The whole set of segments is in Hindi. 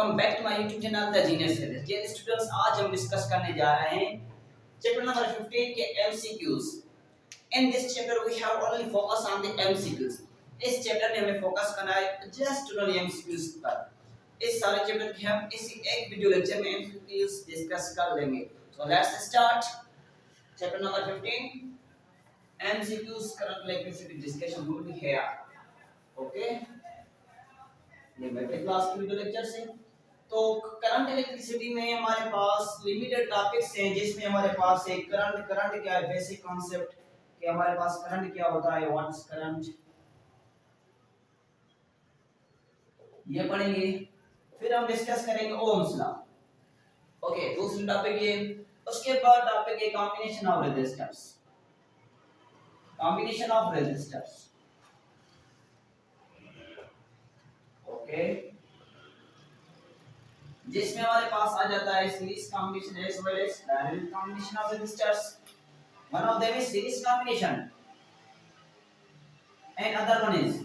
Welcome back to my YouTube channel the genius series. Dear students, आज हम डिस्कस करने जा रहे हैं चैप्टर नंबर 15 के MCQs. In this chapter we have only focus on the MCQs. इस चैप्टर में हमें फोकस करना है जस्ट ओनली एमसीक्यूज पर। इस सारे चैप्टर के हम इसी एक वीडियो लेक्चर में एमसीक्यूज डिस्कस कर लेंगे। So let's start chapter number 15 MCQs current electricity discussion will be here. Okay, ये मैट्रिक क्लास की वीडियो लेक्चर से। तो करंट इलेक्ट्रिसिटी में हमारे पास लिमिटेड टॉपिक्स हैं, जिसमें हमारे पास एक करंट क्या है, बेसिक कॉन्सेप्ट कि हमारे पास करंट क्या होता है, व्हाट इज करंट, ये पढ़ेंगे। फिर हम डिस्कस करेंगे ओम्स लॉ। ओके, दूसरी टॉपिक ये। उसके बाद टॉपिक है combination of resistors. Combination of resistors, okay, जिसमें हमारे पास आ जाता है series combination as well as parallel combination of resistors. One of them is series combination and other one is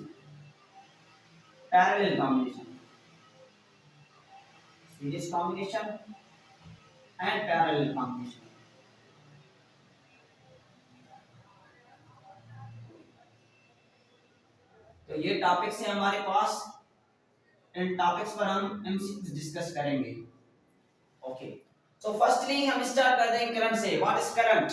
parallel combination. Series combination and parallel combination. तो ये टॉपिक्स हैं हमारे पास। इन टॉपिक्स पर हम एमसीक्यूज डिस्कस करेंगे। ओके, सो फर्स्टली हम स्टार्ट करते हैं करंट से। What is current?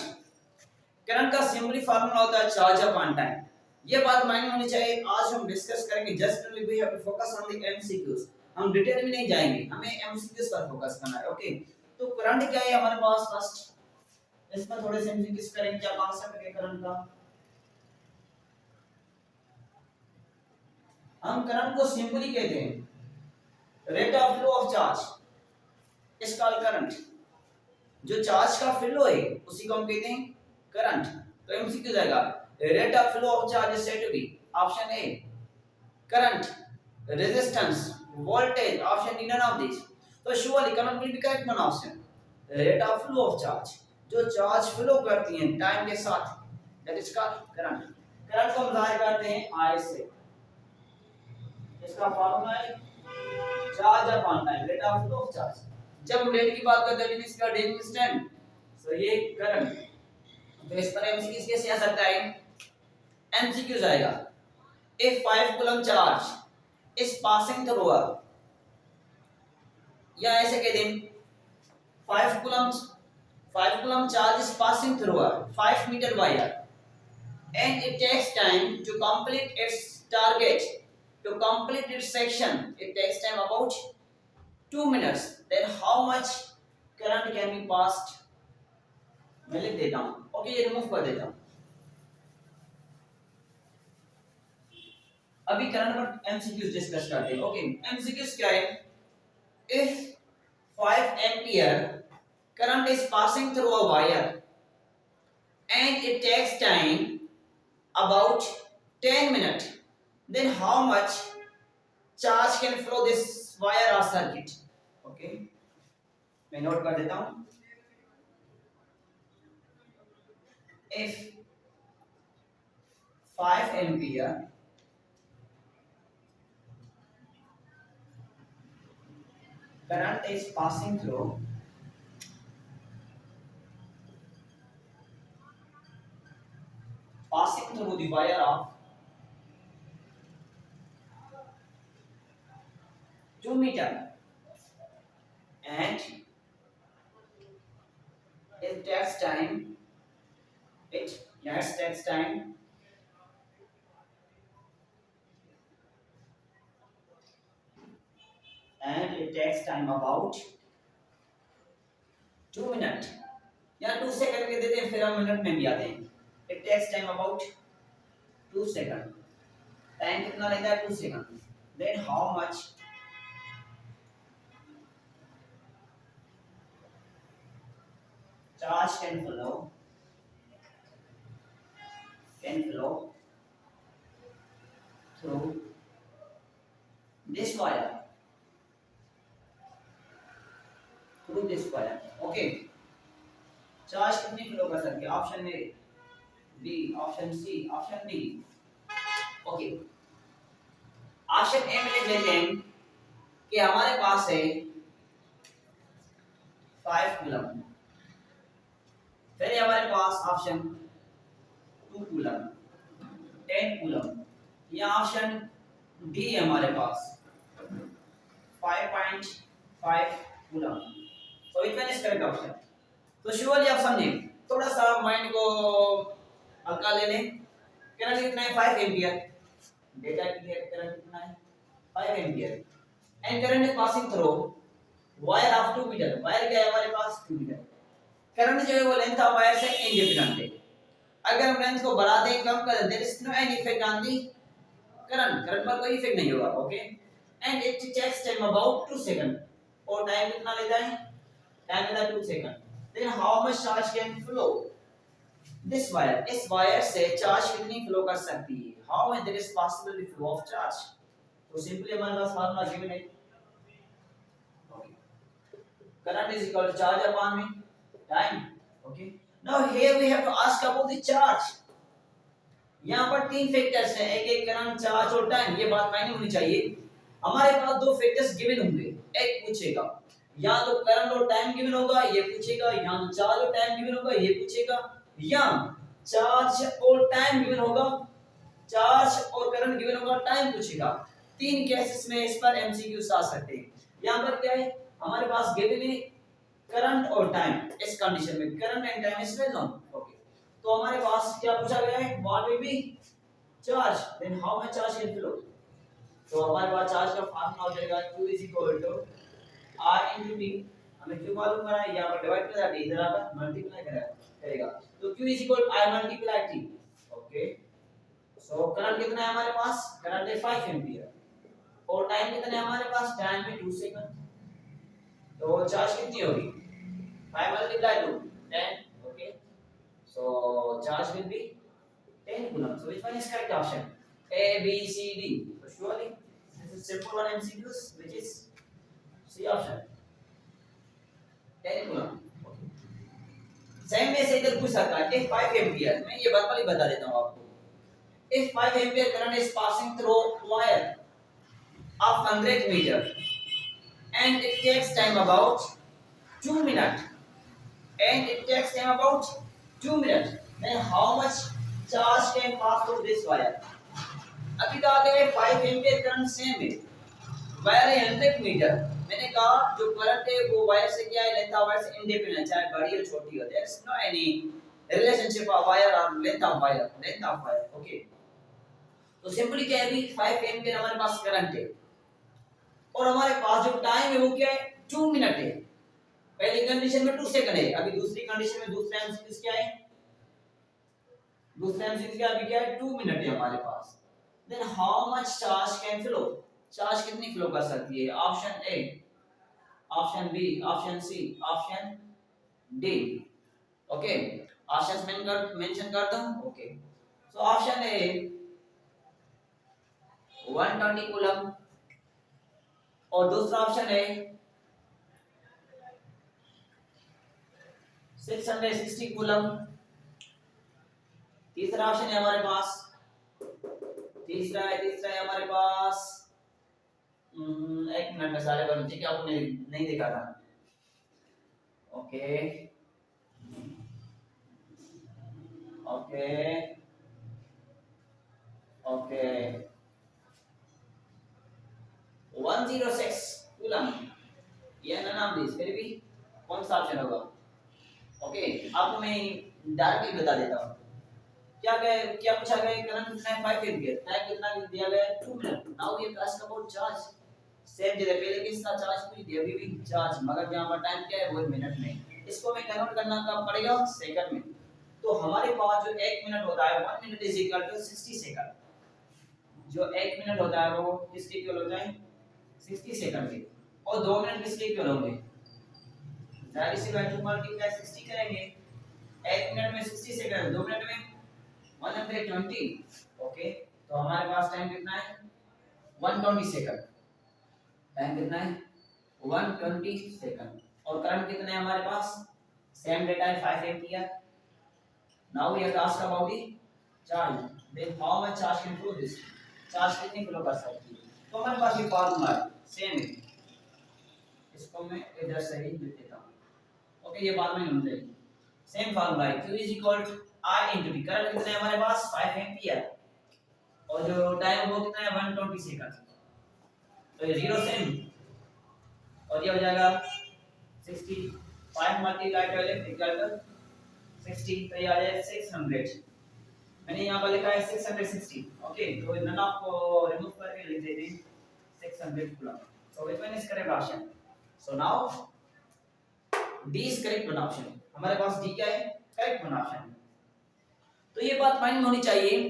करंट का सिंपली फार्मूला होता है चार्ज अपॉन टाइम। ये बात मायने होनी चाहिए। आज हम डिस्कस करेंगे just only we have to focus on the MCQs. हम डिटेल में नहीं जाएंगे, हमें एमसीक्यूज पर फोकस करना है। ओके, तो करंट क्या है हमारे पास? फर्स्ट इस पर थोड़े से एमसीक्यूज करेंगे। क्या कांसेप्ट है करंट का? हम करंट को सिंपली कहते हैं rate of flow of charge is called current. जो चार्ज का फ्लो है उसी को हम कहते हैं करंट। तो एमसीक्यू जाएगा rate of flow of charge is said to be option A current, resistance, voltage, option D none of this. तो surely current will be correct one option. Rate of flow of charge, जो चार्ज फ्लो करती है टाइम के साथ, that is called current. Current को हम जाहिर करते हैं आई से। इसका फार्मूला है charge upon time, rate of flow of charge. जब हम रेट की बात करते हैं इसका डेल इंस्टेंट, सो ये करंट। तो इस पर एमसीक्यू कैसे आ सकता है? एमसीक्यू आएगा if 5 coulomb charge is passing through a, या ऐसे कह दें 5 coulomb charge is passing through a 5 metre wire and it takes time to complete its target. To complete its section it takes time about 2 minutes. Then how much current can be passed? मैं लिख देता हूं। ओके, ये रिमूव कर देता हूं। अभी करंट पर एमसीक्यूज डिस्कस करते हैं। ओके, एमसीक्यूज क्या है? If 5 ampere current is passing through a wire and it takes time about 10 minutes, then how much charge can flow this wire or circuit? Okay, मैं नोट कर देता हूं। if 5 ampere current is passing through the wire of 2 meter and it takes time about 2 minutes या 2 सेकंड के देते हैं, फिर हम मिनट में भी आते हैं। it takes time about 2 second. Time कितना लेता है? 2 second. then how much charge can flow through this wire, okay. Charge कितनी फ्लो कर सकती है? Option A, B, option C, option D. Okay, option A में लिख लेते हैं कि हमारे पास है 5 कूलम, फिर हमारे पास ऑप्शन 2 कूलम, 10 कूलम, या ऑप्शन डी है हमारे पास 5.5 coulomb. So which one is correct option? तो श्योरली आप समझे, थोड़ा सा माइंड को हल्का ले लें। करंट कितना है? 5 एम्पियर। डेटा क्लियर, करंट कितना है? 5 ampere and current is passing through wire of 2 metre. Wire क्या है हमारे पास? 2 मीटर। करंट जो है वो लेंथ ऑफ वायर से इंडिपेंडेंट है। अगर हम लेंथ को बढ़ा दें, कम कर दें, there is no any effect on the current. Current पर कोई इफेक्ट नहीं होगा। Okay, and it takes time about 2 second. और टाइम कितना लेता है? टाइम लेता है 2 second. Then how much charge can flow this wire? इस वायर से चार्ज कितनी फ्लो कर सकती है? How much there is possible flow of charge? तो सिंपली हमारे पास फार्मूला गिवन है, current is equal to charge upon time. Okay, now here we have to ask about the charge. यहाँ पर 3 फैक्टर्स हैं, एक एक करंट, चार्ज और टाइम। ये बात मायने होनी चाहिए। हमारे पास 2 फैक्टर्स गिवन होंगे। एक पूछेगा या तो करंट और टाइम गिवन होगा, ये पूछेगा, या तो चार्ज और टाइम गिवन होगा, ये पूछेगा, या चार्ज और टाइम गिवन होगा, चार्ज और करंट गिवन होगा, टाइम पूछेगा। 3 केसेस में इस पर एमसीक्यूज आ सकते हैं। यहाँ पर क्या है हमारे पास? गिवन है करंट और टाइम। इस कंडीशन में current and time is well known. Okay, तो हमारे पास क्या पूछा गया है? What will be charge, then how much charge can flow. तो हमारे पास चार्ज का फार्मूला हो जाएगा q r * t। हमें q मालूम करना है, यहां पर डिवाइड कर दिया, इधर आकर मल्टीप्लाई करेगा। तो q i * t। Okay, so current कितना है हमारे पास? करंट है 5 एंपियर और टाइम कितना है हमारे पास? टाइम है 2 सेकंड। तो चार्ज कितनी होगी? 5 × 2 10। Okay, so charge will be 10 coulomb. So which one is correct option? A, B, C, D. So surely this is simple one MCQs, which is C option 10 coulomb. Okay. Same में से इधर पूछ सकता है if 5 एम्पियर, मैं ये बात वाली बता देता हूँ आपको। If 5 ampere current is passing through wire of 100 meter and it takes time about 2 minutes, and it takes time about 2 minutes, then how much charge can pass through this wire? अभी कहा गया है 5 एम्पीयर करंट सेम है, वायर है 100 मीटर। मैंने कहा जो करंट है वो वायर से क्या है? लेंथ ऑफ वायर से इंडिपेंडेंट, चाहे बड़ी हो छोटी हो। There is no any relationship of wire और लेंथ ऑफ वायर। ओके, तो सिंपली क्या है? अभी 5 एम्पीयर हमारे पास करंट है और हमारे पास जो टाइम है वो क्या है? 2 मिनट है। पहली कंडीशन में 2 सेकंड है, अभी दूसरी कंडीशन में दूसरा एमसीक्यू क्या है? दूसरा एमसीक्यू क्या अभी क्या है? 2 मिनट है हमारे पास। Then how much charge can flow? Charge कितनी फ्लो कर सकती है? Option A, option B, option C, option D. Okay, options mention कर दूं। Okay, so option A 120 coulomb और दूसरा ऑप्शन है 660 कूलम। तीसरा ऑप्शन है हमारे पास, तीसरा है हमारे पास एक मिनट में सारे बन ठीक है, आपको नहीं दिखा था। ओके ओके ओके 106 कूलम, ये ना नाम प्लीज, फिर भी कौन सा ऑप्शन होगा? ओके, आपको मैं डायरेक्टली बता देता हूँ। क्या पूछा गया? करंट कितना है? 5 एम्पीयर। टाइम कितना दिया गया है? 2 minute. Now we have asked about charge. Same जगह पहले किसका चार्ज पूछ दिया, अभी भी चार्ज, मगर यहां पर टाइम क्या है? वो मिनट में। इसको मैं कन्वर्ट करना कब पड़ेगा? सेकंड में। तो हमारे पास जो 1 मिनट होता है, 1 minute is equal to 60 second. जो 1 मिनट होता है वो किसके इक्वल होता है? 60 सेकंड के। और 2 मिनट किसके इक्वल होंगे? जाहिर सी बात है, मल्टीप्लाई 60 करेंगे। 1 मिनट में 60 सेकंड, 2 मिनट में 120। ओके, तो हमारे पास टाइम कितना है? 120 सेकंड। टाइम कितना है? 120 सेकंड। और करंट कितना है हमारे पास? सेम डेटा है 5 ampere. Now we have to ask about the charge, then how much charge can flow this? Charge कितनी फ्लो कर सकती है? तो हमारे पास ये फार्मूला है, सेम है इसको मैं इधर से ही लिख देता हूं। ओके, ये बाद में मिल जाएगी। सेम फार्मूला है, Q is equal to I into D. Current कितना है हमारे पास 5 एम्पियर और जो टाइम वो कितना है 120 सेकंड। तो ये 0 सेम और ये हो जाएगा 65 मल्टीप्लाई 12 इक्वल टू 60, तो ये आ जाएगा 600। मैंने यहाँ पर लिखा है 660। ओके, तो नन ऑफ को रिमूव करके लिख देते हैं 600 coulomb. So which one is correct option? So now D is correct one option. हमारे पास डी क्या है? Correct one option. तो ये बात माइंड में होनी चाहिए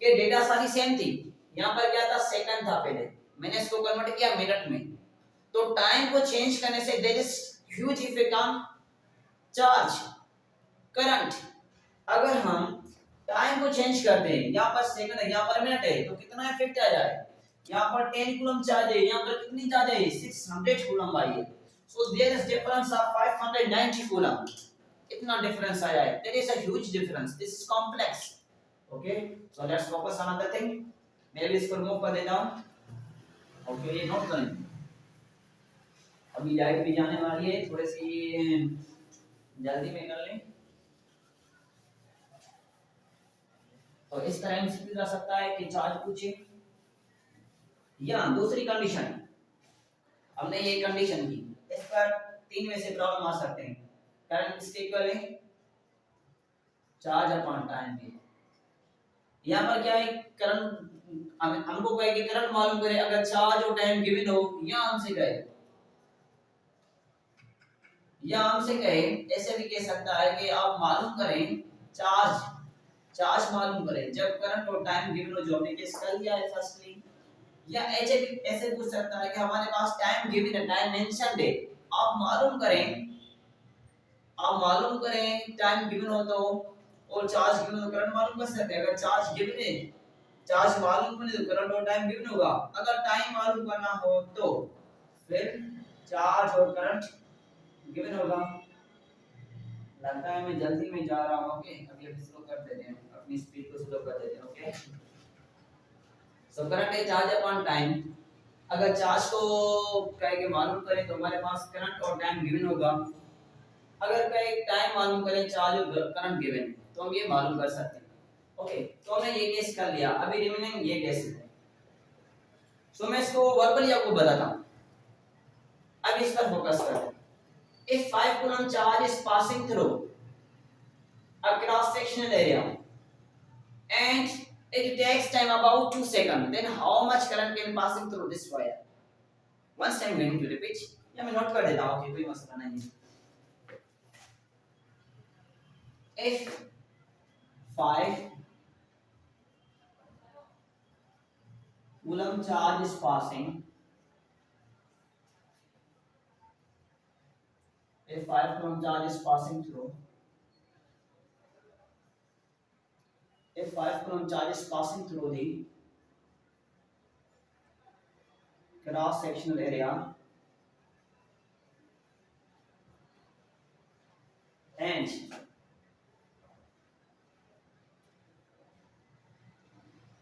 कि डेटा सारी सेम थी। यहाँ पर क्या था? सेकंड था पहले, मैंने इसको कन्वर्ट किया मिनट में। तो टाइम को चेंज करने से there is huge effect on charge current. अगर हम टाइम को चेंज कर दें, यहाँ पर सेकंड है, यहाँ पर मिनट है, तो कितना इफेक्ट आ जाए? यहाँ पर 10 कूलम चार्ज है, यहाँ पर कितनी चार्ज है? 600 कूलम आई है। So there is difference of 590 coulomb. इतना डिफरेंस आया है। There is a huge difference. This is complex. Okay, so let's focus on other thing. मैं भी इसको रिमूव कर देता हूं। ओके, ये नोट करें। अभी लाइट भी जाने वाली है, थोड़ी सी जल्दी में कर लें। तो इस तरह एमसीक्यू जा सकता है कि चार्ज पूछे, या दूसरी कंडीशन, हमने ये कंडीशन की, इस पर 3 में से प्रॉब्लम आ सकते हैं। करंट किसके इक्वल है? चार्ज अपॉन टाइम के। यहाँ पर क्या है? करंट हमको कहे कि करंट मालूम करें अगर चार्ज और टाइम गिवन हो, या हमसे कहे, या हमसे कहे ऐसे भी कह सकता है कि आप मालूम करें चार्ज मालूम करें जब करंट और टाइम गिवन हो, जो हमने केस कर लिया है फर्स्टली। या ऐसे पूछ सकता है कि हमारे पास टाइम गिवन है, टाइम मेंशन्ड है, आप मालूम करें टाइम गिवन हो तो, और चार्ज गिवन हो, करंट मालूम कर सकते हैं। अगर चार्ज गिवन है, चार्ज मालूम करने तो करंट और टाइम गिवन होगा। अगर टाइम मालूम करना हो तो फिर चार्ज और करंट गिवन होगा। लगता है मैं जल्दी में जा रहा हूं। ओके, अभी स्लो कर देते हैं, अपनी स्पीड को स्लो कर देते हैं। ओके, सो करंट है चार्ज अपॉन टाइम। अगर चार्ज को कहे के मालूम करें तो हमारे पास करंट और टाइम गिवन होगा। अगर कहे टाइम मालूम करें, चार्ज और करंट गिवन, तो हम ये मालूम कर सकते हैं। ओके, तो हमने ये केस कर लिया। अभी रिमेनिंग ये केस है। सो मैं इसको वर्बली आपको बताता हूं। अब इस पर फोकस करते हैं। If 5 coulomb charge is passing through a cross-sectional area and it takes time about 2 seconds, then how much current can passing through this wire? Once I'm going to repeat. या मैं नोट कर देता हूं, कोई मसला नहीं है। If 5 coulomb charge is passing, if 5 coulomb charge is passing through, if 5 coulomb charge is passing through the cross sectional area and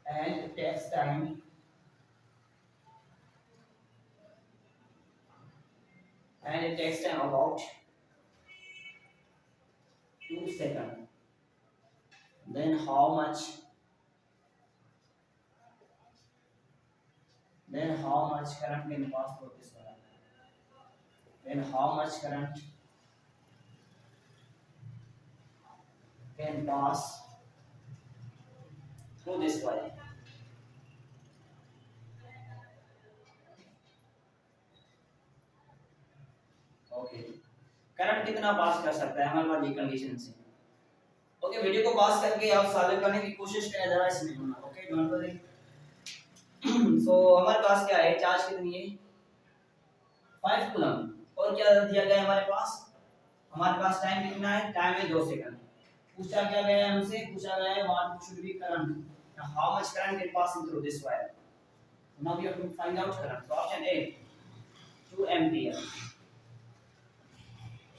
it takes time about 2 seconds, then how much current can pass through this wire? Then how much current can pass through this wire? Okay, current कितना पास कर सकता है हमारे पास ये कंडीशन से। ओके, वीडियो को पास करके आप सॉल्व करने की कोशिश करें जरा इसमें होना। Okay, don't worry. सो हमारे पास क्या है? चार्ज कितनी है? 5 कूलम। और क्या दिया गया है हमारे पास? हमारे पास टाइम कितना है? टाइम है 2 सेकंड। पूछा क्या गया है हमसे? पूछा गया है what should be current, how much current can pass through this wire. Now we have to find out current. So option A 2 ampere,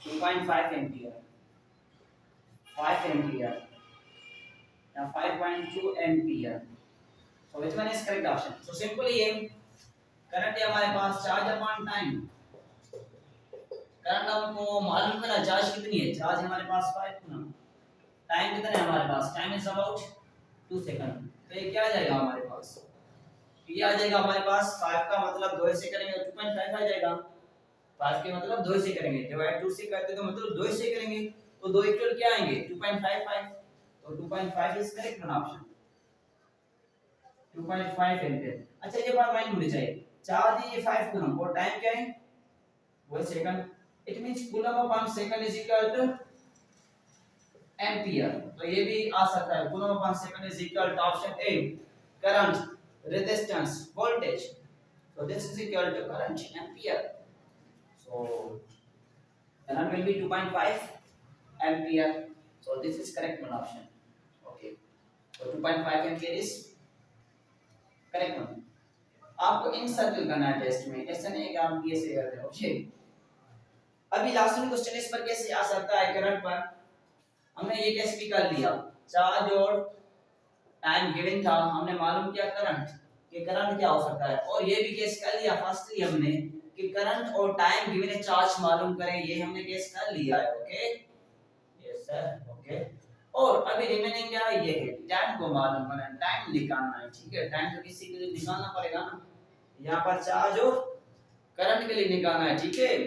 2.5 ampere, 5 ampere या 5.2 ampere. So which one is correct option? So simply ये करंट है हमारे पास चार्ज अपॉन टाइम। करंट हमको मालूम करना, चार्ज कितनी है, चार्ज हमारे पास 5 कूलम, टाइम कितना है हमारे पास, टाइम इज अबाउट 2 सेकंड। तो ये क्या आ जाएगा हमारे पास, ये आ जाएगा हमारे पास 5 का मतलब 2 से करेंगे तो 2.5 आ जाएगा। 5 के मतलब 2 से करेंगे, डिवाइड 2 से करते तो मतलब 2 से करेंगे, तो 2 इक्वल क्या आएंगे 2.55, तो 2.5 इज करेक्ट ऑप्शन, 2.5 एम्पीयर। अच्छा ये बात माइंड होनी चाहिए, चार्ज है ये 5 कूलम और टाइम क्या है 1 second, it means coulomb upon second is equal to ampere. तो ये भी आ सकता है, coulomb upon second is equal to option A current, resistance, voltage, so this is equal to current in ampere, so current will be 2.5 ampere, so this is correct one option, okay, so 2.5 ampere is correct one। आपको इन सर्कल करना है टेस्ट में, ऐसा नहीं है कि आप ये से कर रहे हो, ओके। अभी लास्ट में क्वेश्चन इस पर कैसे आ सकता है करंट पर, हमने ये कैसे भी कर लिया, चार्ज और टाइम गिवन था, हमने मालूम किया करंट कि करंट क्या हो सकता है, और ये भी केस कर लिया फर्स्टली हमने कि करंट और टाइम गिवन है, चार्ज मालूम करें, ये हमने केस कर लिया है, ओके यस सर ओके। और अभी रिमेनिंग क्या है, ये है टाइम को मालूम करना है, टाइम निकालना है, ठीक है, टाइम तो किसी के लिए निकालना पड़ेगा ना, यहाँ पर चार्ज और करंट के लिए निकालना है, ठीक है,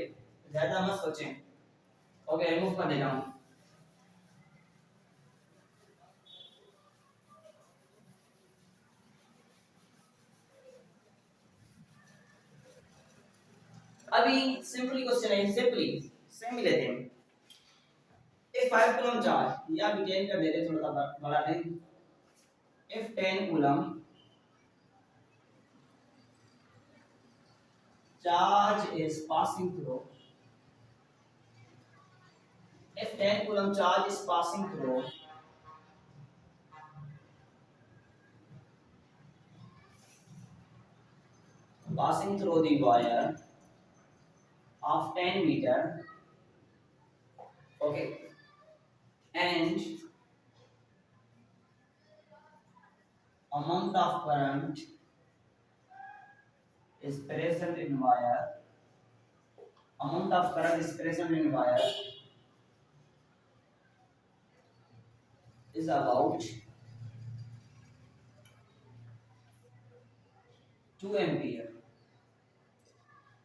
ज्यादा मत सोचें, ओके रिमूव कर देता हूँ। अभी सिंपली क्वेश्चन है, सिंपली सेम ही लेते हैं, if 5 कूलम चार्ज, या भी 10 कर देते थोड़ा सा बड़ा नहीं, if 10 coulomb charge is passing through, if 10 coulomb charge is passing through the wire of 10 meter, okay, and amount of current is present in wire, amount of current is present in wire is about 2 ampere,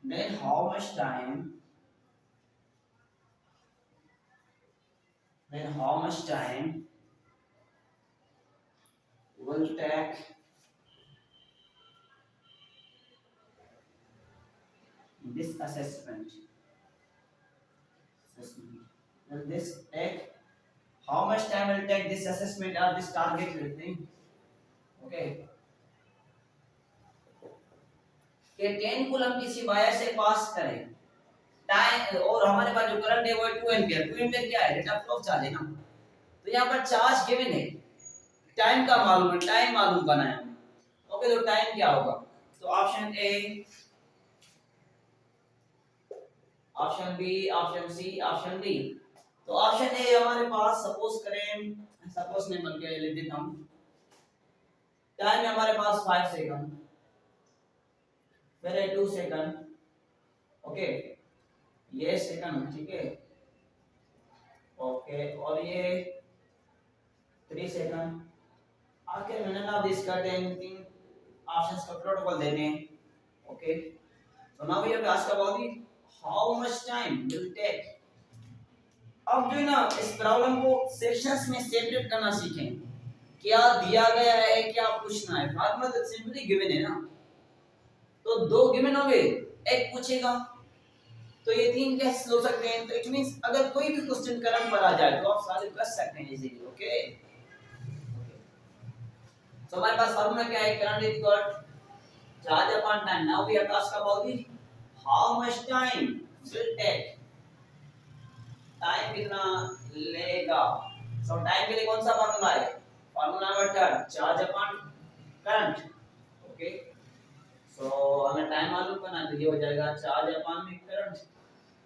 then how much time will take this assessment, will this take, how much time will take this assessment or this target will think, okay, कि 10 कूलम किसी वायर से पास करें, टाइम और हमारे पास जो करंट है वो है 2 एम्पीयर, 2 एम्पीयर क्या है, rate of flow of charge है ना, तो यहाँ पर चार्ज गिवन है, टाइम का मालूम है, टाइम मालूम करना है, ओके, तो टाइम क्या होगा, तो option A, option B, option C, option D, तो ऑप्शन ए हमारे पास सपोज करें, सपोज नहीं बल्कि लिख देता हूं, टाइम है हमारे पास 5 सेकंड, फिर है 2 सेकंड, ओके, ये सेकंड, ठीक है, ओके, और ये 3 सेकंड, आखिर मैंने ना दिस करते हैं, तीन ऑप्शंस का प्रोटोकॉल देते हैं, okay, so now we have to ask about it, how much time will take। अब जो है ना इस प्रॉब्लम को सेक्शंस में सेपरेट करना सीखें, क्या दिया गया है क्या पूछना है, फार्मूला तो सिंपली गिवन है ना, तो 2 गिवन होंगे, एक पूछेगा, तो ये 3 कैसे हो सकते हैं, तो इट मींस अगर कोई भी क्वेश्चन करंट पर आ जाए तो आप सॉल्व कर सकते हैं इजीली, ओके, तो हमारे पास फार्मूला क्या है, current is equal charge upon time, now we have to ask about the how much time will take, time कितना लेगा, सो टाइम के लिए कौन सा फार्मूला है, formula number 3 charge upon current, okay, so हमें टाइम मालूम करना है, तो ये हो जाएगा चार्ज अपॉन में करंट,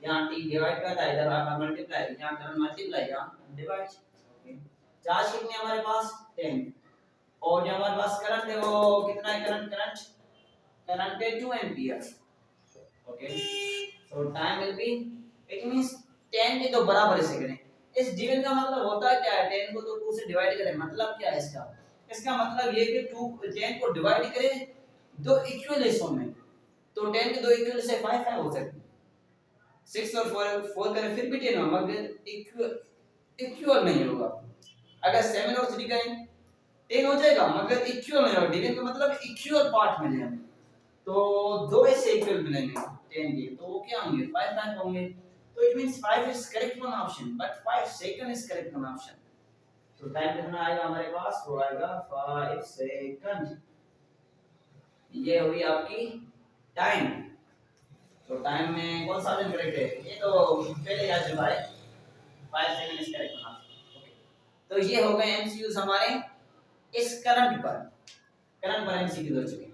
यहां t डिवाइड करता है, इधर आपका मल्टीप्लाई, यहां करंट मल्टीप्लाई, यहां डिवाइड, ओके, चार्ज कितने हमारे पास 10, और जो हमारे पास करंट है वो कितना है, करंट है 2 ampere, okay, so time will be it means 10 के 2 बराबर हिस्से करें। इस डिवीजन का मतलब होता है क्या है, 10 को तो 2 से डिवाइड करें, मतलब क्या है इसका, इसका मतलब ये कि 2 10 को डिवाइड करें दो इक्वल हिस्सों में, तो 10 के दो इक्वल से 5 5 हो सकते हैं, 6 और 4 करें फिर भी 10 होगा, मगर इक्वल नहीं होगा। अगर 7 और 3 करें 10 हो जाएगा, मगर इक्वल नहीं होगा। डिवीजन का मतलब इक्वल पार्ट मिले हमें, तो दो ऐसे इक्वल मिलेंगे 10 के, तो वो क्या होंगे 5 5 होंगे। तो it means 5 is correct one option, but 5 second is correct one option. तो टाइम कितना आएगा हमारे पास, वो आएगा 5 सेकंड। ये हुई आपकी टाइम। तो टाइम में कौन सा ऑप्शन करेक्ट है, ये तो पहले याद रखा है, 5 second is correct one option. Okay, तो ये हो गए एमसीक्यूज हमारे इस करंट पर एमसीक्यू हो चुके।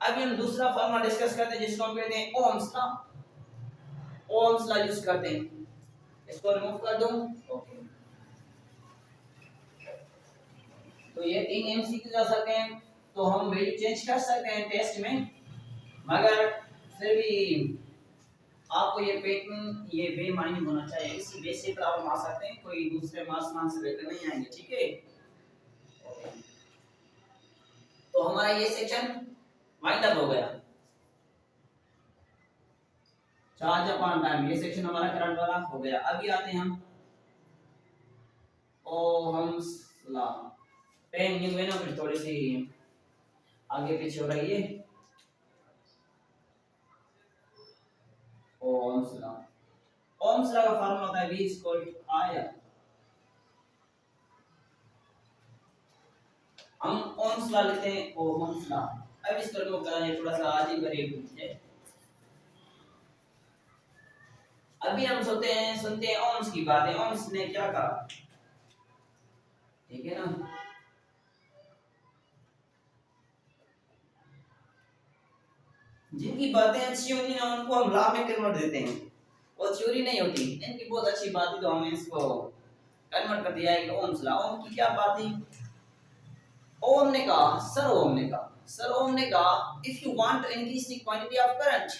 अभी हम दूसरा फॉर्मूला डिस्कस करते हैं जिसको हम कहते हैं Ohm's law. Ohm's law use करते हैं, इसको रिमूव कर दूं। ओके, तो ये 3 एमसीक्यू जा सकते हैं, तो हम वैल्यू चेंज कर सकते हैं टेस्ट में, मगर फिर भी आपको ये पैटर्न ये वे माइंड होना चाहिए, इसी बेस से प्रॉब्लम आ सकते हैं, कोई दूसरे मार्क्स मान से लेकर नहीं आएंगे, ठीक है। तो हमारा ये सेक्शन वाइंड अप हो गया, चार्ज अपॉन टाइम, ये सेक्शन हमारा करंट वाला हो गया। अभी आते हैं हम ओहम्स लॉ। पेन न्यू है ना, फिर थोड़ी सी आगे पीछे हो रही है। ओहम्स लॉ, ओहम्स लॉ का फॉर्मूला होता है V = I। हम ओहम्स लॉ लिखते हैं ओहम्स लॉ। अब इसको रिमूव करना है, थोड़ा सा अजीब गरीब है। अभी हम सुनते हैं ओम्स की बातें, ओम्स ने क्या कहा, ठीक है ना। जिनकी बातें अच्छी होती हैं उनको हम लॉ में कन्वर्ट देते हैं, वो थ्योरी नहीं होती, इनकी बहुत अच्छी बात है तो हमने इसको कन्वर्ट कर दिया है। ओम्स लॉ, ओम की क्या बात है, ओम ने कहा, सर ओम ने कहा if you want to increase the quantity of current,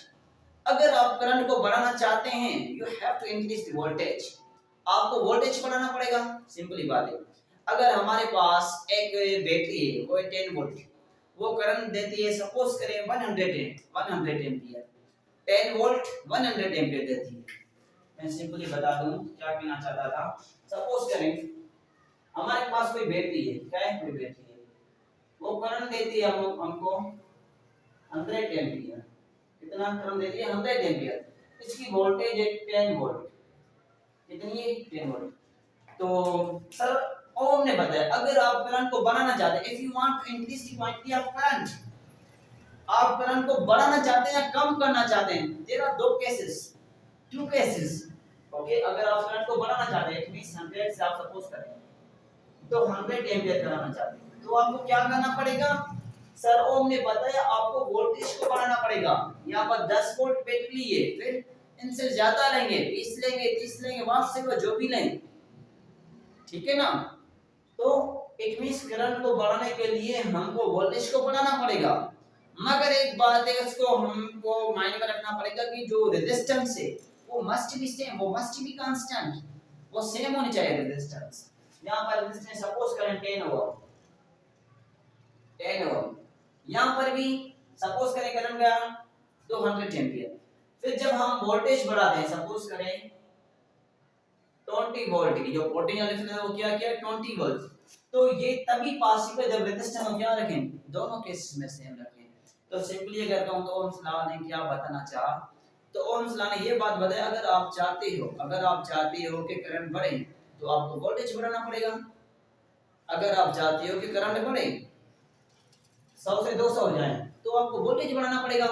अगर आप करंट को बढ़ाना चाहते हैं, you have to increase the voltage, आपको वोल्टेज बढ़ाना पड़ेगा। सिंपली बात है, अगर हमारे पास एक बैटरी है, वो 10 वोल्ट, वो करंट देती है, सपोज करें 100 एम्पियर, 10 वोल्ट 100 एम्पियर देती है। मैं सिंपली बता दूं क्या कहना चाहता था। सपोज करें हमारे पास कोई बैटरी है, क्या है, कोई बैटरी है, वो करंट देती है हमको 100 एम्पियर, कितना करंट देती है 100 एम्पियर, इसकी वोल्टेज है 10 वोल्ट, कितनी है 10 वोल्ट। तो सर ओम ने बताया अगर आप करंट को बढ़ाना चाहते हैं, if you want to increase the quantity of current, आप करंट को बढ़ाना चाहते हैं या कम करना चाहते हैं, देयर आर दो केसेस, टू केसेस। ओके, अगर आप करंट को बढ़ाना चाहते हैं, इट मींस 100 से आप सपोज करें तो 100 एम्पीयर कराना चाहते हैं, तो आपको क्या करना पड़ेगा, सर ओम ने बताया आपको वोल्टेज को बढ़ाना पड़ेगा। यहां पर 10 वोल्ट बैटरी है, फिर इनसे ज्यादा लेंगे, 20 लेंगे, 30 लेंगे, वहां से जो भी लेंगे, ठीक है ना। तो इट मींस करंट को बढ़ाने के लिए हमको वोल्टेज को बढ़ाना पड़ेगा, मगर एक बात है उसको हमको माइंड में रखना पड़ेगा कि जो रेजिस्टेंस है वो मस्ट बी सेम, वो मस्ट बी कांस्टेंट, वो सेम होनी चाहिए रेजिस्टेंस। यहां पर रेजिस्टेंस सपोज करें 10 ओम, 10 ओम, यहां पर भी सपोज करें करंट गया 200 एम्पीयर, फिर जब हम वोल्टेज बढ़ाते हैं, सपोज करें 20 वोल्ट की, जो पोटेंशियल डिफरेंस है वो क्या किया 20 वोल्ट, तो ये तभी पॉसिबल जब रेजिस्टेंस हम क्या रखें, दोनों केसेस में सेम रखें। तो सिंपली अगर कहूं तो ओम्स लॉ ने क्या बताना चाहा, तो ओम्स लॉ ने ये बात बताया अगर आप चाहते हो कि करंट बढ़े तो आपको वोल्टेज बढ़ाना पड़ेगा, अगर आप चाहते हो कि करंट बढ़े 100 से 200 हो जाए तो आपको वोल्टेज बढ़ाना पड़ेगा।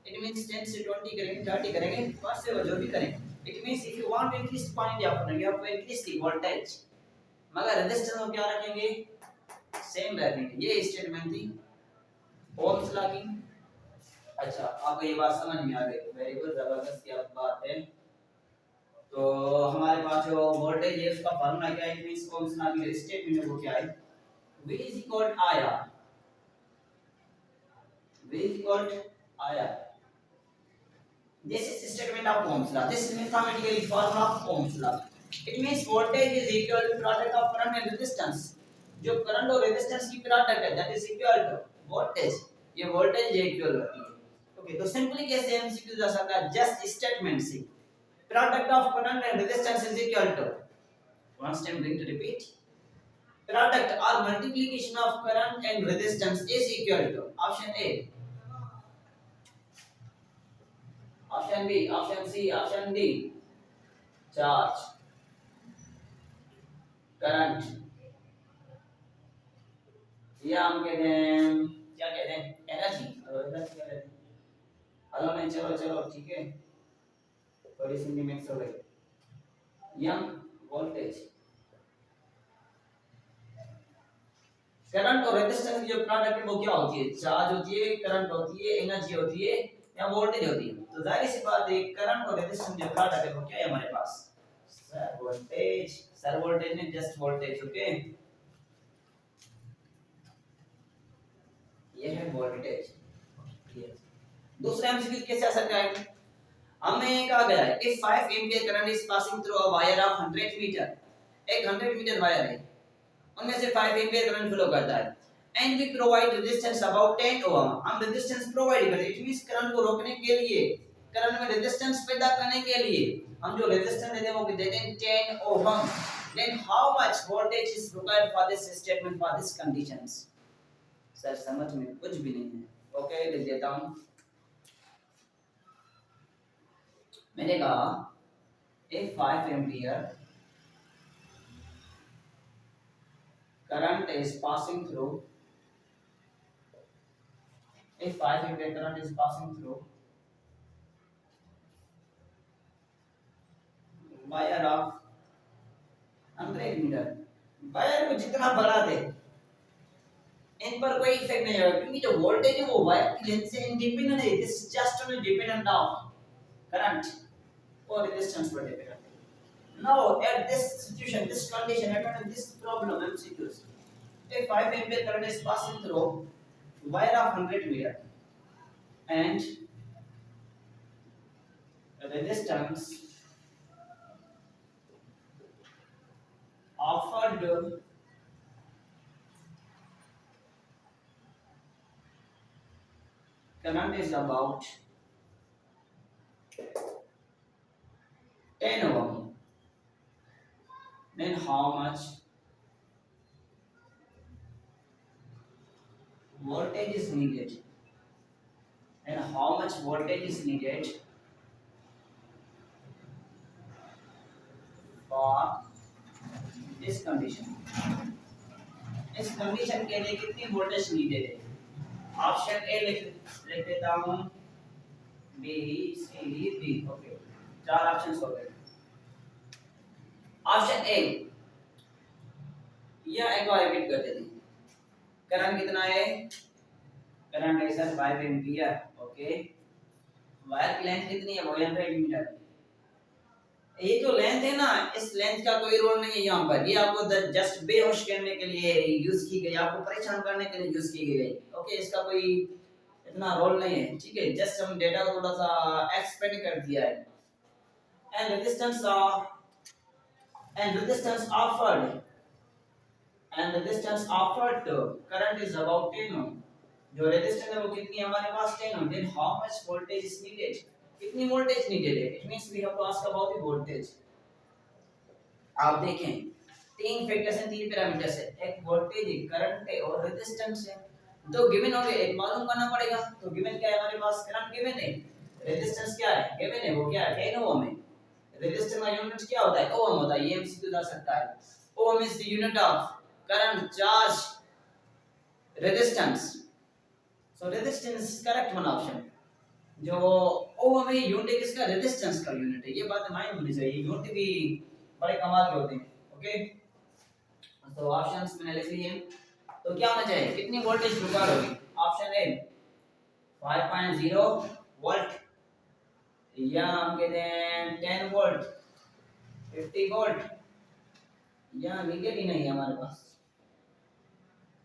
इट मींस 10 से 20 करेंगे, 30 करेंगे, 5 से जो भी करें, it means if you want to increase quantity of current, you have to increase the voltage, मगर रेजिस्टेंस को क्या रखेंगे, सेम रखेंगे। ये स्टेटमेंट थी ओम्स लॉ की। अच्छा, आपको ये बात समझ में आ गई, वेरी गुड, जबरदस्त की बात है। तो हमारे पास जो वोल्टेज है उसका फार्मूला क्या है, इट मींस ओम्स लॉ की स्टेटमेंट में वो क्या है, V is equal to IR, V is equal to IR, This is statement of Ohm's law. This is mathematically formula of Ohm's law. It means voltage is equal to product of current and resistance. जो करंट और रेजिस्टेंस की प्रोडक्ट है that is equal to voltage. ये वोल्टेज इक्वल होती है. ओके तो सिंपली कैसे एमसीक्यू जा सकता है जस्ट स्टेटमेंट से product of current and resistance is equal to once I'm going to repeat product or multiplication of current and resistance is equal to option A, option B, option C, option D. Charge, current या हम कहते हैं क्या कहते हैं एनर्जी. हेलो नहीं चलो चलो ठीक है थोड़ी सी मिक्स हो गई. या वोल्टेज करंट और रेजिस्टेंस की जो प्रोडक्ट है वो क्या होती है चार्ज होती है करंट होती है एनर्जी होती है या वोल्टेज होती है. तो जाहिर सी बात है करंट और रेजिस्टेंस जो प्रोडक्ट है वो क्या है हमारे पास सर वोल्टेज नहीं जस्ट वोल्टेज. ओके ये है वोल्टेज. दूसरा एमसीक्यू कैसे आ सकता है हमें कहा गया है if 5 ampere current is passing through a wire of 100 metre. एक 100 मीटर वायर है उनमें से 5 एंपियर करंट फ्लो करता है and we provide resistance about 10 ohm. हम रेजिस्टेंस प्रोवाइड करते हैं. इट मींस करंट को रोकने के लिए करंट में रेजिस्टेंस पैदा करने के लिए हम जो रेजिस्टेंस देते हैं वो देते हैं 10 ohm. Then how much voltage is required for this statement for this conditions. Sir समझ में कुछ भी नहीं है. ओके लिख देता हूं. मैंने कहा if 5 ampere current is passing through if 5 ampere current is passing through wire of 100 meter. Wire को जितना बड़ा दे इन पर कोई इफेक्ट नहीं होगा क्योंकि जो वोल्टेज है वो वायर की लेंथ से इंडिपेंडेंट है. This is just only dependent of current or resistance per dependent. Now at this situation, this condition, at this problem MCQs, if 5 ampere current is passing through wire of 100 meter and resistance offered current is about 10 ohm, then how much voltage is needed and how much voltage is needed for this condition. इस कंडीशन के लिए कितनी वोल्टेज नीडेड है. ऑप्शन ए लिख देता हूं बी सी डी. ओके चार ऑप्शंस हो गए. ऑप्शन ए या एक बार रिपीट कर देते हैं. करंट कितना है करंट है सर 5 एम्पीयर. ओके वायर की लेंथ कितनी है 100 मीटर. ये जो लेंथ है ना इस लेंथ का कोई रोल नहीं है यहाँ पर. ये आपको जस्ट बेहोश करने के लिए यूज की गई आपको परेशान करने के लिए यूज की गई. ओके इसका कोई इतना रोल नहीं है. ठीक है जस्ट हम डेटा को थोड़ा सा एक्सपेंड कर दिया है. and resistance offered to current is about 10 ohm. जो रेजिस्टेंस है वो कितनी है हमारे पास 10 ohm. then how much voltage is needed कितनी वोल्टेज नीडेड है. It means we have to ask about the voltage. आप देखें तीन फैक्टर्स हैं तीन पैरामीटर्स है. एक वोल्टेज है करंट है और रेजिस्टेंस है. तो गिवन हो गए एक मालूम करना पड़ेगा. तो गिवन क्या है हमारे पास करंट गिवन है रेजिस्टेंस क्या है गिवन है वो क्या है 10 ओम है. रेजिस्टेंस का यूनिट क्या होता है ओम होता है. ये एमसीक्यू जा सकता है. Ohm is the unit of current charge resistance. So resistance is correct one option. जो ओम है यूनिट किसका रेजिस्टेंस का यूनिट है. ये बात माइंड होनी चाहिए. यूनिट भी बड़े कमाल के होते हैं. ओके तो ऑप्शंस मैंने लिख लिए. तो क्या होना चाहिए कितनी वोल्टेज रिक्वायर होगी. ऑप्शन ए 5.0 वोल्ट या हम कहते हैं 10 वोल्ट 50 वोल्ट या नीडेड ही नहीं है हमारे पास.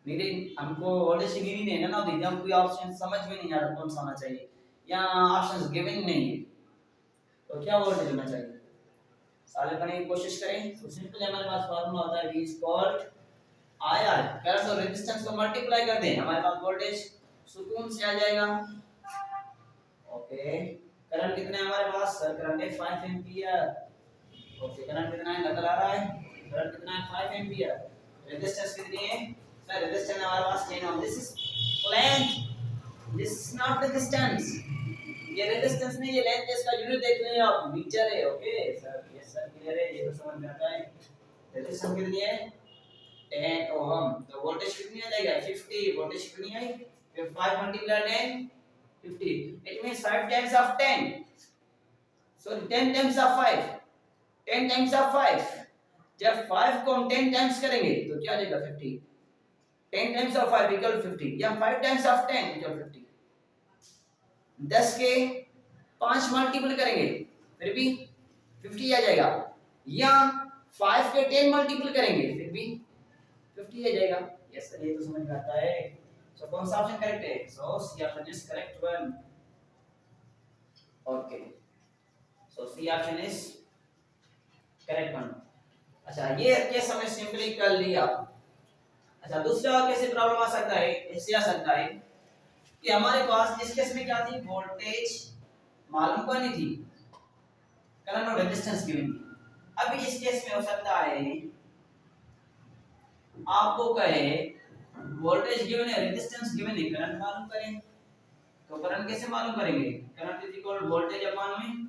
नीडेड हमको वोल्टेज की नीड है ना. तो हम कोई ऑप्शन समझ में नहीं आ रहा कौन सा होना चाहिए. या ऑप्शंस गिवन नहीं है. तो क्या वोल्टेज होना चाहिए, सॉल्व करने की कोशिश करें। तो सिंपल हमारे पास फार्मूला होता है V is called I R, current और रेजिस्टेंस को मल्टीप्लाई कर दें, हमारे पास वोल्टेज सुकून से आ जाएगा। ओके, करंट कितना है हमारे पास, सर करंट है 5 एंपियर। ओके, करंट कितना है, नजर आ रहा है, करंट कितना है 5 एंपियर। रेजिस्टेंस कितनी है, सर रेजिस्टेंस हमारे पास 10 ohm. This is length, this is not resistance, ये रेजिस्टेंस नहीं, ये लेंथ। इसका यूनिट देख लें आप, मीटर है। ओके सर, ये सर क्लियर है, ये तो समझ में आता है। रेजिस्टेंस कितनी है, 10 ओम। तो वोल्टेज कितनी आ जाएगा, 50। वोल्टेज कितनी आई, फिर 5 multiply 10, 50। It means 5 times of 10, sorry 10 times of 5, 10 times of 5। जब 5 को हम 10 टाइम्स करेंगे तो क्या आ जाएगा, 50। 10 टाइम्स ऑफ 5 इक्वल 50, या 5 टाइम्स ऑफ 10 इक्वल 50। 10 के 5 मल्टीपल करेंगे फिर भी 50 आ जाएगा, या 5 के 10 मल्टीपल करेंगे फिर भी 50 आ जाएगा। यस सर, ये तो समझ में आता है। सो कौन सा ऑप्शन करेक्ट है, so C option is correct one. Okay, so C option is correct one. अच्छा, ये समझ सिंपली कर लिया। अच्छा, दूसरा कैसे प्रॉब्लम आ सकता है, ऐसे आ सकता है कि हमारे पास इस केस में क्या थी, वोल्टेज मालूम करनी थी, करंट और रेजिस्टेंस गिवन थी। अब इस केस में हो सकता है आपको कहे वोल्टेज गिवन है, रेजिस्टेंस गिवन है, करंट मालूम करें। तो करंट कैसे मालूम करेंगे, current is equal voltage upon में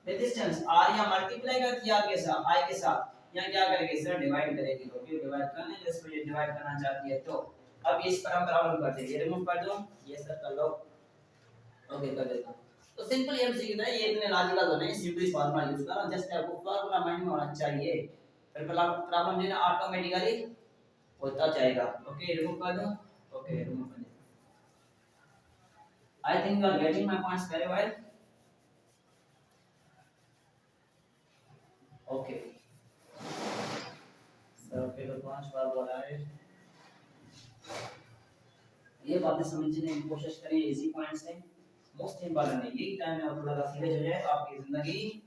रेजिस्टेंस। आर या मल्टीप्लाई कर दिया के साथ, आई के साथ, या क्या करेंगे सर, डिवाइड करेंगे। ओके, डिवाइड करने तो इसको ये डिवाइड करना चाहती है, तो अब इस पर हम प्रॉब्लम करते हैं, ये रिमूव कर दो, ये सर कर लो। ओके, कर देता हूं। तो सिंपल एमसीक्यू है, ये इतने लॉजिकल तो नहीं, सिंपली फार्मूला यूज करो, जस्ट आपको फार्मूला माइंड में होना चाहिए, फिर प्रॉब्लम जो है ऑटोमेटिकली होता जाएगा। ओके, रिमूव कर दो। ओके, रिमूव कर दो। I think you are getting my points very well. Okay sir, okay तो 5 बार बोला है, ये बातें समझने की कोशिश करें, इजी पॉइंट्स हैं, मोस्ट इंपॉर्टेंट है। यही टाइम में थोड़ा सा सीरियस हो जाए, आपकी जिंदगी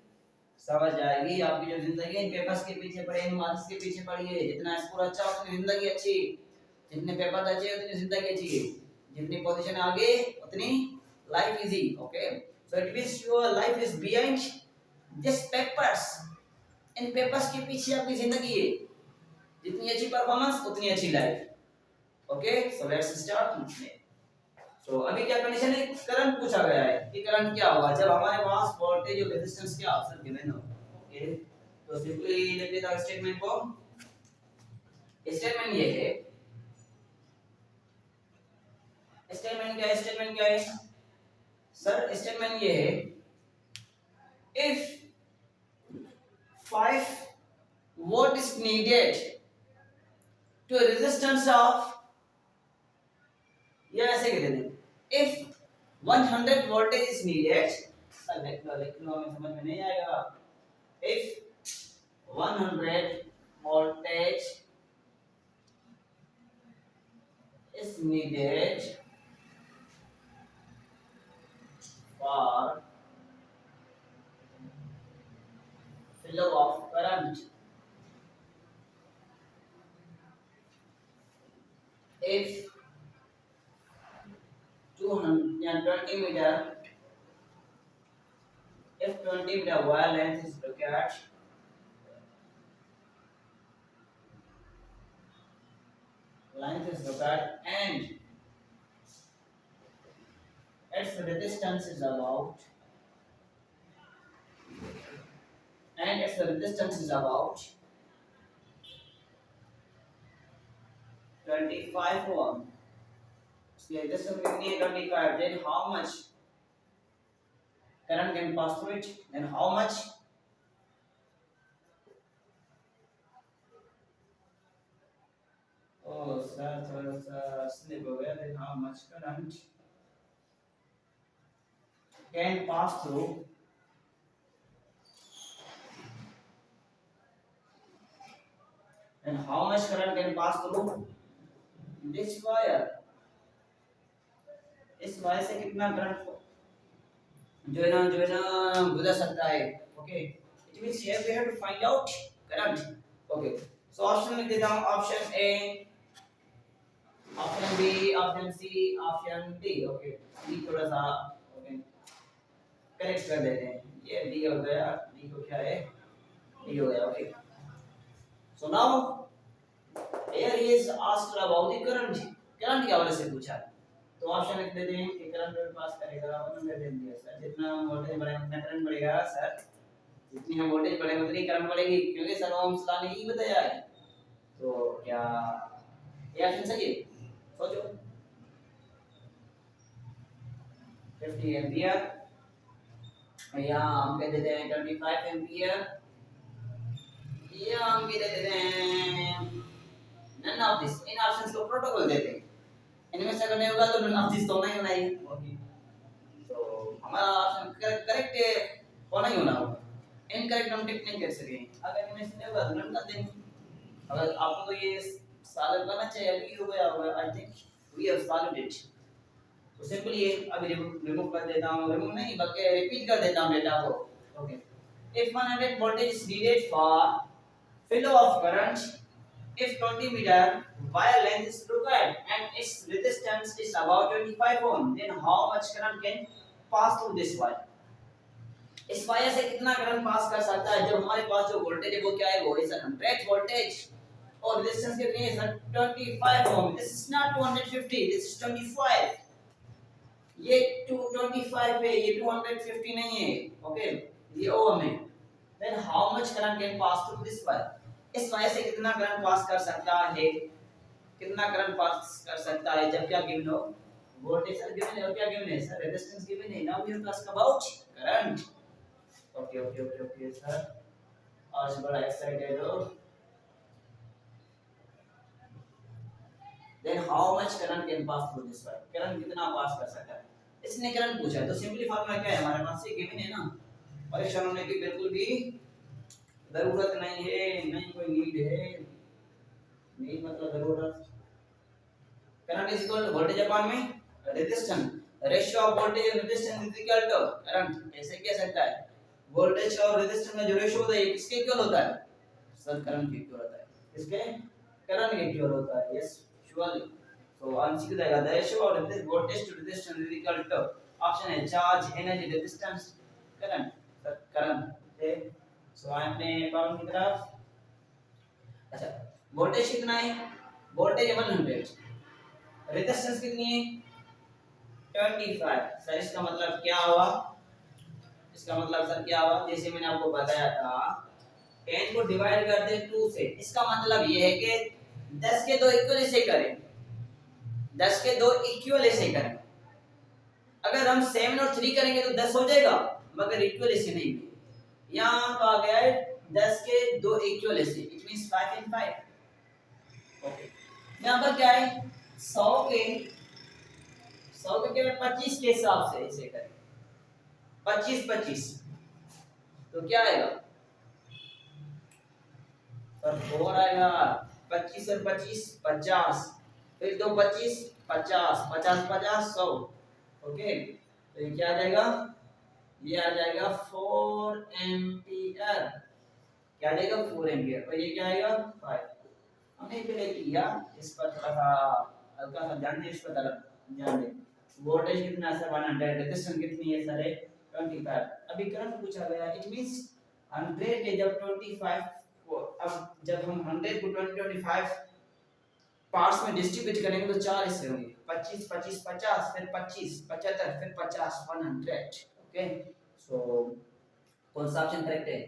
समझ जाएगी। आपकी जो जिंदगी इन पेपर्स के पीछे पड़े, इन मार्क्स के पीछे पड़ी है, जितना स्कोर अच्छा उतनी जिंदगी अच्छी, जितने पेपर अच्छे उतनी जिंदगी अच्छी है, जितनी पोजीशन आगे उतनी life easy. Okay, so it means your life is behind this papers, in papers के पीछे आपकी जिंदगी है, जितनी अच्छी परफॉर्मेंस उतनी अच्छी life. Okay, so let's start. तो अभी क्या कंडीशन है, करंट पूछा गया है कि करंट क्या होगा जब हमारे पास वोल्टेज और रेजिस्टेंस के ऑप्शन गिवन हो। ओके, तो सिंपली लेते हैं स्टेटमेंट को। स्टेटमेंट ये है, स्टेटमेंट क्या है सर, स्टेटमेंट ये है, if 5 watt is needed to a resistance of, या ऐसे कह देते हैं, if 100 voltage is needed, sir लिख लो हमें समझ में नहीं आएगा। if 100 voltage is needed for flow of current, if 20 meter, if 20 meter wire length is required, and its resistance is about, 25 ohm. So resistance कितनी है, 25, then how much current can pass through it, then how much sir थोड़ा सा slip हो गया, then how much current can pass through this wire, इस वायर से कितना करंट जो है ना गुजर सकता है। Okay, it means here we have to find out current. Okay, so option लिख देता हूं, option A, option B, option C, option D. Okay, D थोड़ा सा ओके करेक्ट कर देते हैं, ये डी हो गया, डी को क्या है, डी हो गया। Okay, so now here he is asked about the current, current के हवाले से पूछा है। तो ऑप्शन लिख देते हैं कि करंट करंट पास करेगा, हमने दे दिया सर, जितना वोल्टेज बढ़ेगा उतना करंट बढ़ेगा सर, जितनी हम वोल्टेज बढ़ेगा उतनी करंट बढ़ेगी, क्योंकि सर ओम्स लॉ ने यही बताया है। तो क्या ये ऑप्शन सही है? सोचो, 50 एम्पियर या हम कह देते हैं 25 एम्पियर, या हम कह देते हैं नन ऑफ दिस। इन ऑप्शंस को प्रोटोकॉल देते हैं, इनमें से अगर नहीं होगा तो नन ऑफ दिस तो नहीं होना ही। ओके, तो हमारा ऑप्शन करेक्ट होना ही होना होगा, इनकरेक्ट हम टिक नहीं कर सकेंगे। अगर इनमें से नहीं होगा तो नन कर देंगे। अगर आपको तो ये सॉल्व करना चाहिए, अभी हो गया होगा, I think we have solved it. तो सिंपली ये अभी रिमूव कर देता हूं, रिमूव नहीं बल्कि रिपीट कर देता हूं डेटा को। Okay, if 100 voltage is needed for flow of current, if 20 meter wire length is required and its resistance is about 25 ohm, then how much current can pass through this wire? इस वायर से कितना करंट पास कर सकता है, जब हमारे पास जो वोल्टेज है वो क्या है, वो है 100 वोल्टेज और रेजिस्टेंस कितनी है sir, 25 ohm. This is not 250, this is 25, ये 225 है, ये 250 नहीं है। ओके, ये ओम है। Then how much current can pass through this wire, इस वायर से कितना करंट पास कर सकता है, कितना करंट पास कर सकता है, जब क्या गिवन हो, वोल्टेज सर गिवन है और क्या गिवन है सर, रेजिस्टेंस गिवन है। Now we have to ask about current. Okay okay okay okay sir, आज बड़ा एक्साइटेड हो। Then how much current can pass through this wire, current कितना पास कर सकता है, इसने करंट पूछा है। तो सिंपली फार्मूला क्या है हमारे पास, ये गिवन है ना, परेशान होने की बिल्कुल भी जरूरत नहीं है, नहीं कोई नीड है, नीड मतलब जरूरत। Current is equal to voltage upon में resistance, ratio of voltage and resistance is equal to current. ऐसे कह सकता है, वोल्टेज और रेजिस्टेंस का जो रेशियो होता है ये किसके इक्वल होता है सर, करंट के इक्वल होता है। किसके, करंट के इक्वल होता है। यस श्योरली, सो आंसर क्या जाएगा, the ratio of this voltage to resistance is equal to, option है charge, energy, resistance, current. Sir current है। सो आपने प्रॉब्लम की तरफ, अच्छा वोल्टेज कितना है, वोल्टेज 100, रेजिस्टेंस कितनी है 25। सर इसका मतलब क्या हुआ, इसका मतलब सर क्या हुआ, जैसे मैंने आपको बताया था 10 को डिवाइड कर दे 2 से, इसका मतलब ये है कि 10 के 2 इक्वल ऐसे करें, 10 के 2 इक्वल ऐसे करें। अगर हम 7 और 3 करेंगे तो 10 हो जाएगा, मगर इक्वल ऐसे नहीं। यहाँ तो आ गया है 10 के 2 इक्वल ऐसे, इट मींस 5 इन 5। ओके, यहाँ पर क्या है 100 के केवल 25 के हिसाब से ऐसे करें, 25 25 तो क्या आएगा सर 4 आएगा, 25 और 25 50, फिर 2 25 50 50 50 100। ओके, तो ये क्या आ जाएगा, ये आ जाएगा 4 एम्पियर, क्या आ जाएगा 4 एम्पियर, और ये क्या आएगा 5। हमने पहले किया, इस पर थोड़ा सा हल्का सा ध्यान दें, इस पर ध्यान दें। वोल्टेज कितना है सर 100, रेजिस्टेंस कितनी है सर 25। अभी करंट पूछा गया, इट मींस 100 के जब 25 को, अब जब हम 100 को 25 पार्ट्स में डिस्ट्रीब्यूट करेंगे तो 4 हिस्से होंगे, 25 25 50, फिर 25 75, फिर 50 100। ओके, सो कौन सा ऑप्शन करेक्ट है,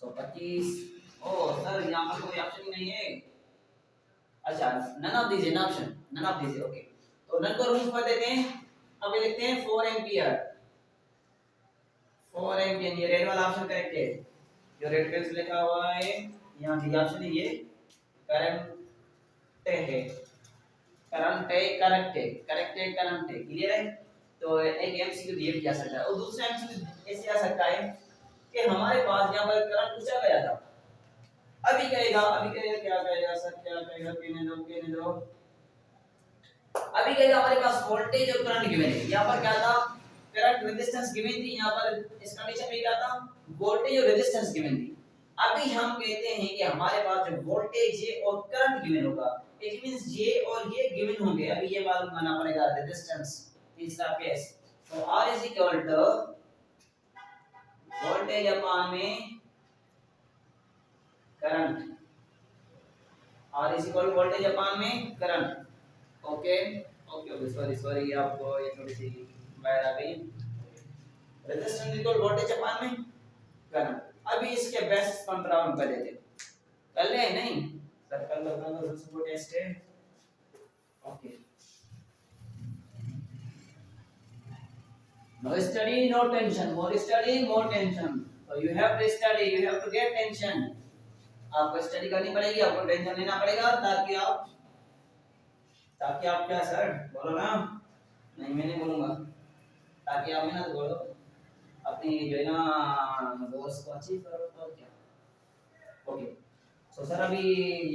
सो 25। ओ सर यहाँ पर कोई ऑप्शन ही नहीं है, अच्छा none of this, option none of this. Okay, तो नन को रिमूव कर देते हैं। अब लिखते हैं 4 एम्पियर, 4 एम्पियर, ये रेड वाला ऑप्शन करेक्ट है, जो रेड पेन से लिखा हुआ है यहाँ डी ऑप्शन है, ये करंट है, करंट है, करेक्ट है, करेक्ट है, करंट है, क्लियर है। तो एक एमसीक्यू दिया जा सकता है, और दूसरा एमसीक्यू ऐसे आ सकता है कि हमारे पास यहाँ पर करंट पूछा गया था, अभी कहेगा क्या कहेगा सर, क्या कहेगा, कहने दो। अभी कहेगा हमारे पास वोल्टेज और करंट गिवन है, यहाँ पर क्या था करंट रेजिस्टेंस गिवन थी, यहाँ पर इस कंडीशन में क्या था, वोल्टेज और रेजिस्टेंस गिवन थी। अभी हम कहते हैं कि हमारे पास जो वोल्टेज है और करंट गिवन होगा, इट मींस ये और ये गिवन होंगे। अभी ये मालूम करना पड़ेगा रेजिस्टेंस, तीसरा केस। तो R is equal to voltage upon में current, R is equal to voltage upon में current. Okay okay okay, sorry sorry, आपको ये थोड़ी सी बाहर आ गई। रेजिस्टेंस इक्वल वोल्टेज अपॉन में करंट। अभी इसके बेसिस पर हम कर लेते, कर ले नहीं सर, कर लो सबसे टेस्ट है। Okay, no study no tension, more study more tension, so you have to study, you have to get tension। आपको स्टडी करनी पड़ेगी, आपको टेंशन लेना पड़ेगा, ताकि आप क्या सर बोलो ना, नहीं मैं नहीं बोलूंगा, ताकि आप मेहनत करो अपनी जो है ना गोल्स को अचीव करो। तो क्या ओके, सो सर अभी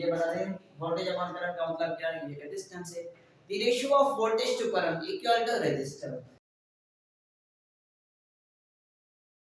ये बता दें वोल्टेज अपॉन करंट का मतलब क्या है, ये रेजिस्टेंस है। The ratio of voltage to current equal to resistance.